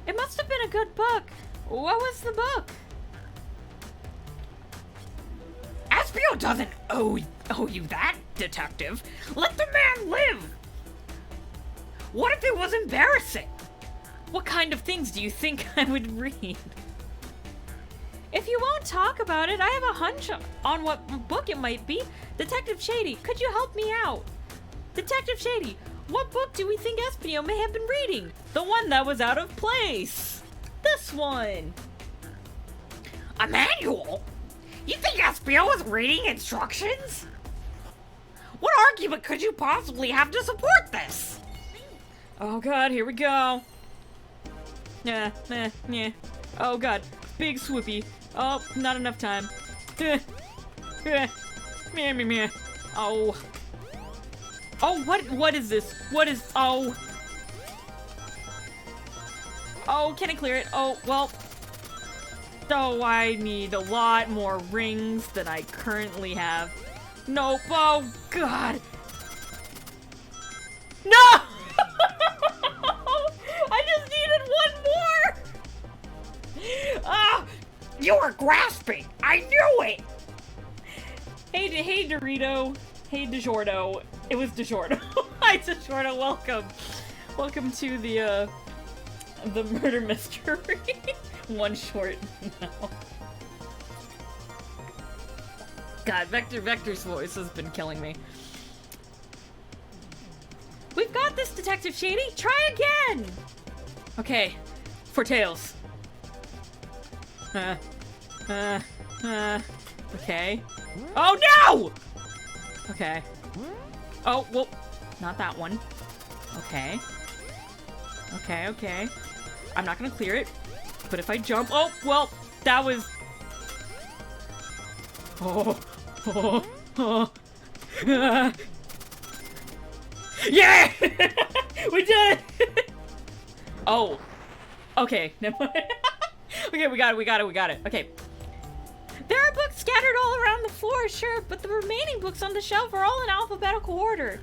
It must have been a good book. What was the book? Espio doesn't owe you that, detective. Let the man live. What if it was embarrassing? What kind of things do you think I would read? If you won't talk about it, I have a hunch on what book it might be. Detective Shady, could you help me out? Detective Shady, what book do we think Espio may have been reading? The one that was out of place. This one. A manual? You think Espio was reading instructions? What argument could you possibly have to support this? Oh god, here we go. Yeah. Oh god, big swoopy. Oh, not enough time. Meh. Oh. Oh, what is this? What is, oh. Oh, can I clear it? Oh, well. Oh, I need a lot more rings than I currently have. Nope, oh god. No! I just needed one more! Ah! You were grasping! I knew it! Hey Dorito. Hey DeJordo. It was DeJordo. Hi DeJordo, welcome. Welcome to the murder mystery. One short now. God, Vector's voice has been killing me. We've got this, Detective Shady! Try again! Okay. For tails. Okay. Oh no! Okay. Oh, well, not that one. Okay. Okay. I'm not gonna clear it. But if I jump, oh, well, that was... Yeah! We did it! Oh. Okay, never mind. Okay, we got it. Okay. There are books scattered all around the floor, sure, but the remaining books on the shelf are all in alphabetical order.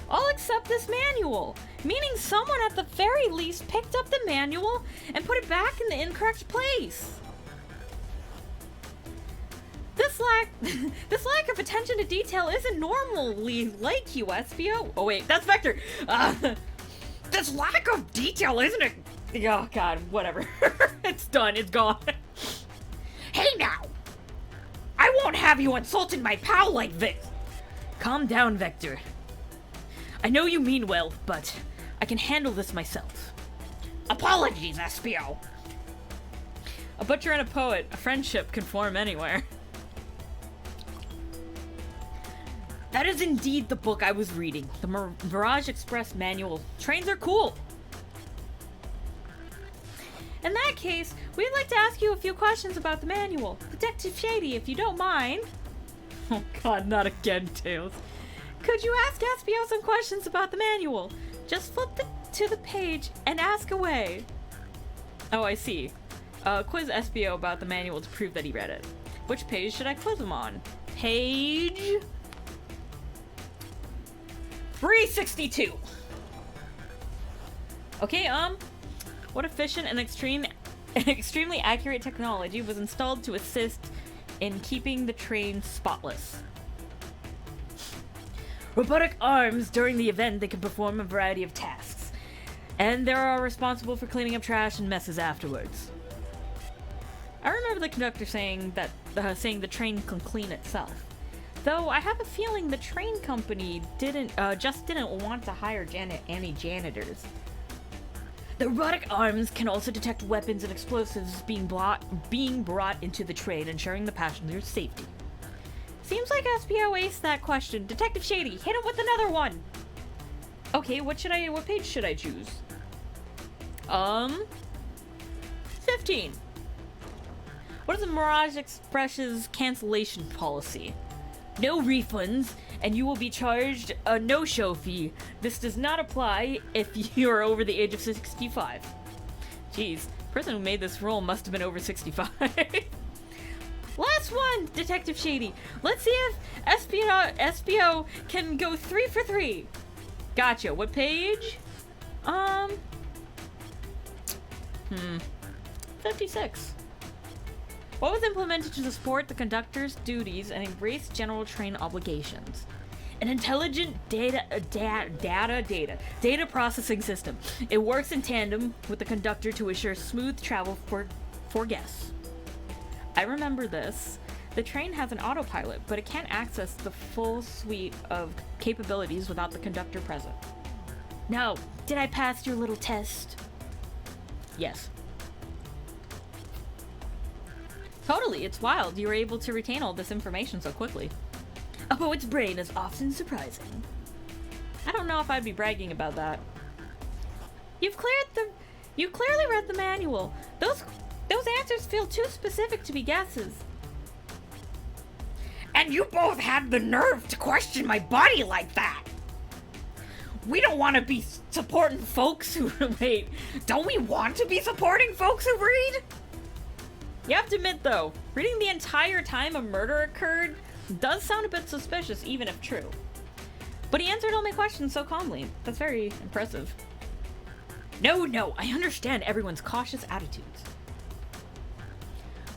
All except this manual, meaning someone at the very least picked up the manual and put it back in the incorrect place. This lack of attention to detail isn't normally like you, Espio. Oh wait, that's Vector. This lack of detail isn't it? Oh god, whatever. It's done, it's gone. Hey now! I won't have you insulting my pal like this! Calm down, Vector. I know you mean well, but I can handle this myself. Apologies, Espio. A butcher and a poet, a friendship can form anywhere. That is indeed the book I was reading. The Mirage Express manual. Trains are cool. In that case, we'd like to ask you a few questions about the manual. Detective Shady, if you don't mind. Oh god, not again, Tails. Could you ask Espio some questions about the manual? Just flip to the page and ask away. Oh, I see. Quiz Espio about the manual to prove that he read it. Which page should I quiz him on? Page 362. Okay, what efficient and extremely accurate technology was installed to assist in keeping the train spotless? Robotic arms. During the event, they can perform a variety of tasks, and they are responsible for cleaning up trash and messes afterwards. I remember the conductor saying that the train can clean itself. Though I have a feeling the train company didn't want to hire any janitors. The robotic arms can also detect weapons and explosives being brought into the train, ensuring the passenger's safety. Seems like Espio aced that question. Detective Shady, hit him with another one! Okay, what page should I choose? 15. What is the Mirage Express's cancellation policy? No refunds, and you will be charged a no-show fee. This does not apply if you are over the age of 65. Jeez, the person who made this rule must have been over 65. Last one, Detective Shady. Let's see if SBO can go 3 for 3. Gotcha. What page? 56. What was implemented to support the conductor's duties and erase general train obligations? An intelligent data processing system. It works in tandem with the conductor to assure smooth travel for guests. I remember this. The train has an autopilot, but it can't access the full suite of capabilities without the conductor present. Now, did I pass your little test? Yes. Totally, it's wild you were able to retain all this information so quickly. A poet's brain is often surprising. I don't know if I'd be bragging about that. You clearly read the manual. Those answers feel too specific to be guesses. And you both had the nerve to question my body like that. We don't want to be supporting folks who... Wait, don't we want to be supporting folks who read? You have to admit, though, reading the entire time a murder occurred does sound a bit suspicious, even if true. But he answered all my questions so calmly. That's very impressive. No, I understand everyone's cautious attitudes.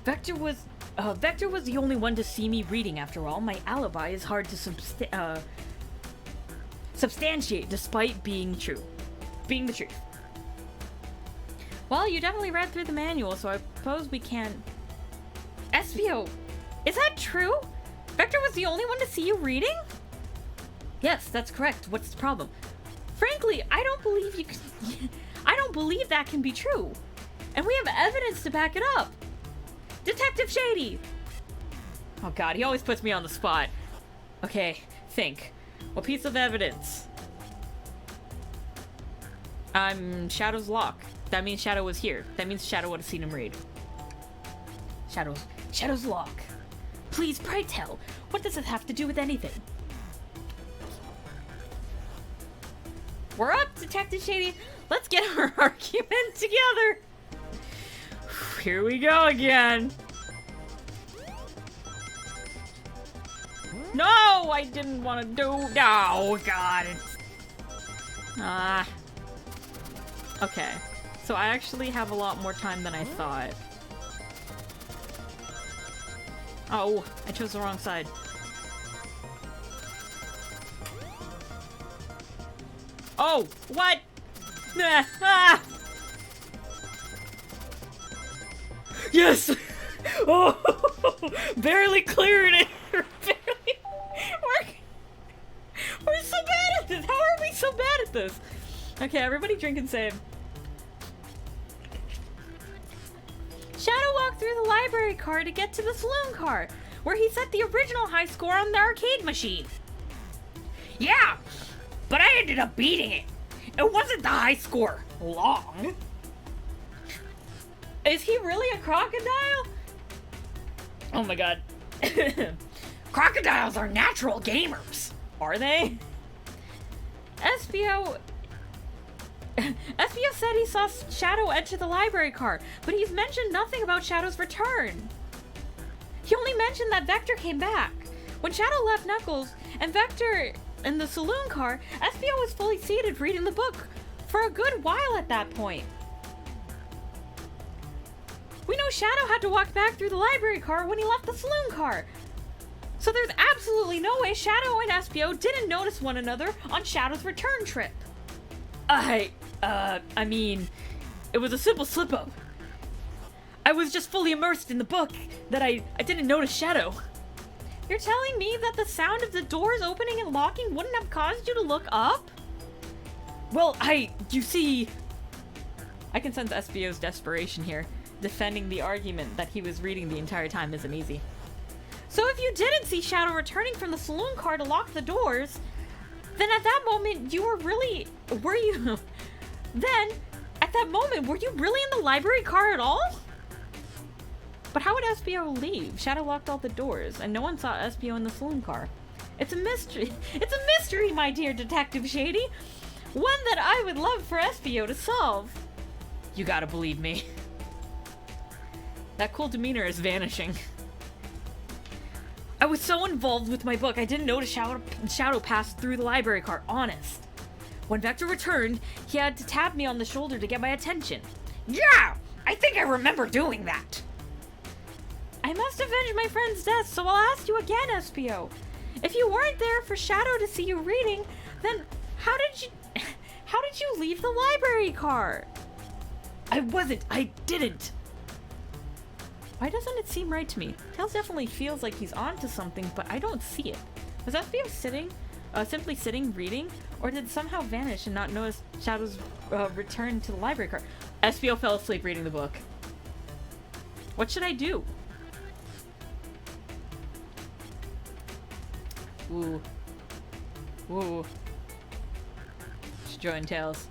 Vector was the only one to see me reading, after all. My alibi is hard to substantiate despite being the truth. Well, you definitely read through the manual, so I suppose we can... SBO, is that true? Vector was the only one to see you reading? Yes, that's correct. What's the problem? Frankly, I don't believe that can be true. And we have evidence to back it up. Detective Shady! Oh god, he always puts me on the spot. Okay, think. What piece of evidence? Shadow's lock. That means Shadow was here. That means Shadow would have seen him read. Shadow's lock. Please, pray tell. What does it have to do with anything? We're up, Detective Shady. Let's get our argument together. Here we go again. No, I didn't want to do... Oh, God. Okay. So I actually have a lot more time than I thought. Oh, I chose the wrong side. Oh, what? Yes! Oh, barely cleared it. We're so bad at this. How are we so bad at this? Okay, everybody drink and save. Shadow walked through the library car to get to the saloon car, where he set the original high score on the arcade machine. Yeah, but I ended up beating it. It wasn't the high score long. Is he really a crocodile? Oh my god. Crocodiles are natural gamers. Are they? SBO said he saw Shadow enter the library car, but he's mentioned nothing about Shadow's return. He only mentioned that Vector came back. When Shadow left Knuckles and Vector in the saloon car, SBO was fully seated reading the book for a good while at that point. We know Shadow had to walk back through the library car when he left the saloon car. So there's absolutely no way Shadow and SBO didn't notice one another on Shadow's return trip. I mean, it was a simple slip-up. I was just fully immersed in the book that I didn't notice Shadow. You're telling me that the sound of the doors opening and locking wouldn't have caused you to look up? Well, you see... I can sense SBO's desperation here. Defending the argument that he was reading the entire time isn't easy. So if you didn't see Shadow returning from the saloon car to lock the doors, then at that moment were you really in the library car at all? But how would SBO leave? Shadow locked all the doors, and no one saw SBO in the saloon car. It's a mystery. It's a mystery, my dear Detective Shady. One that I would love for SBO to solve. You gotta believe me. That cool demeanor is vanishing. I was so involved with my book, I didn't notice Shadow passed through the library cart, honest. When Vector returned, he had to tap me on the shoulder to get my attention. Yeah, I think I remember doing that. I must avenge my friend's death, so I'll ask you again, SPO. If you weren't there for Shadow to see you reading, then how did you leave the library cart? I didn't. Why doesn't it seem right to me? Tails definitely feels like he's onto something, but I don't see it. Was SPO simply sitting reading, or did it somehow vanish and not notice Shadow's return to the library cart? SPO fell asleep reading the book. What should I do? Ooh. Should join Tails.